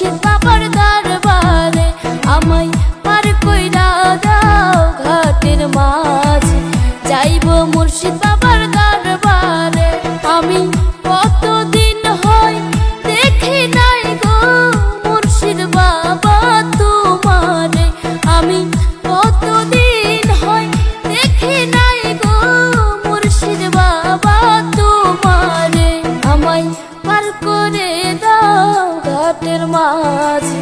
মুর্শিদ বাবার দরবারে আমায় পার কইরা দাও ঘাটের মাঝে যাইব মুর্শিদ বাবার দরবারে। আমি কতদিন হয় দেখি নাই গো মুর্শিদ বাবা তোমারে, আমি কতদিন হয় দেখি নাই গো মুর্শিদ বাবা তোমারে। আমায় পার করে দাও ঘাটের মাঝে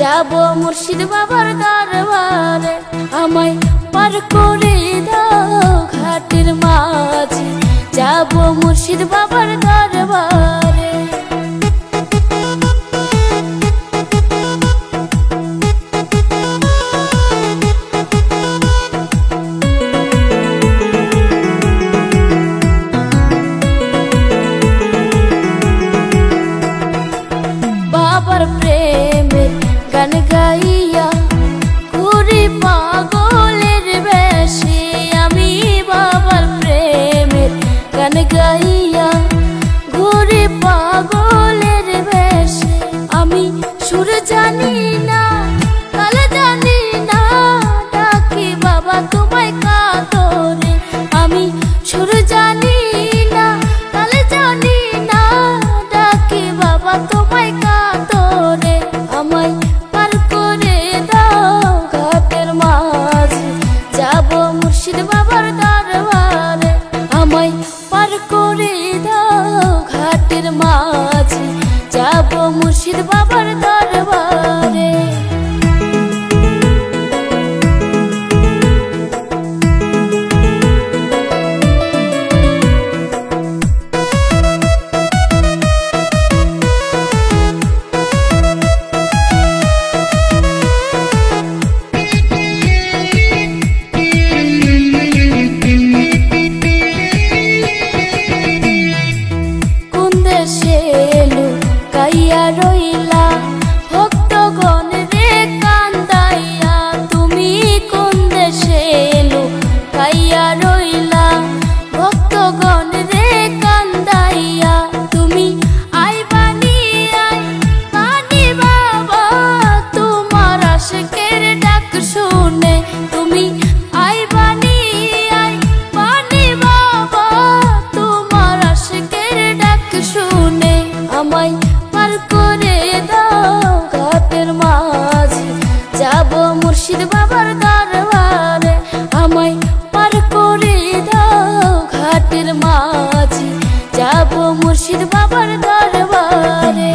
যাব মুর্শিদ বাবার দরবারে, আমায় পার করে দাও ঘাটের মাঝে যাব মুর্শিদ বাবার দরবারে। বাবার প্রেমের গান গাইয়া ঘুরি পাগলের বেশে, আমি বাবার প্রেমের গান গাইয়া ঘুরি পাগলের বেশে। আমি সুর জানি না তাল জানি না ডাকি বাবা তোমায় কাতরে, আমি সুর জানি না তাল জানি না ডাকি বাবা তোমায় কাতরে। আমায় পার করে দাও ঘাটের মাঝে যাব মুর্শিদ বাবার দরবারে, আমায় পার করে দাও ঘাটের মাঝে যাব মুর্শিদ বাবার দরবারে। কাইয়া রইলা ভক্তগণ রে কান্দাইয়া, তুমি কোন দেশে এলো কাইয়া রইলা ভক্তগণ রে কান্দাইয়া। তুমি আইবানি আইবানি বাবা তোমার আশিকের ডাক শুনে, তুমি আইবানি আইবানি বাবা তোমার আশিকের ডাক শুনে। আমায় পার করে দাও ঘাটের মাঝে যাব মুর্শিদ বাবার দরবারে, আমায় পার করে দাও ঘাটের মাঝে যাব মুর্শিদ বাবার দরবারে।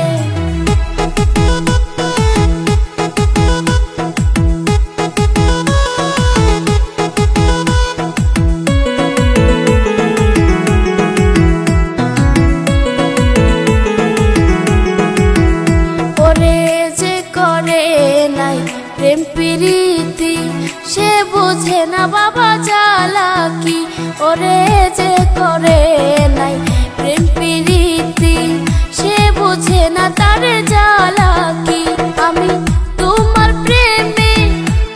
প্রেম প্রীতি সে বুঝে না বাবা চালাকি, ওরে যে করে নাই প্রেম প্রীতি সে বুঝে না তার চালাকি। আমি তোমার প্রেমে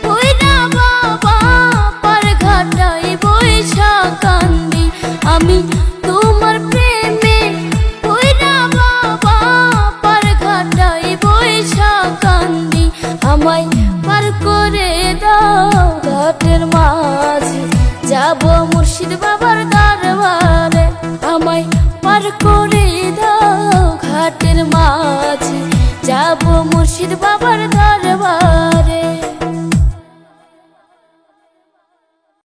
হই না বাবা পার ঘাটাই বৈশা কান্দি, আমি তোমার প্রেমে হই না বাবা পার ঘাটাই বৈশা কান্দি। আমায় পার করে দাও ঘাটের মাঝে যাব মুর্শিদ বাবার দরবারে, আমায় পার করে দাও ঘাটের মাঝে যাব মুর্শিদ বাবার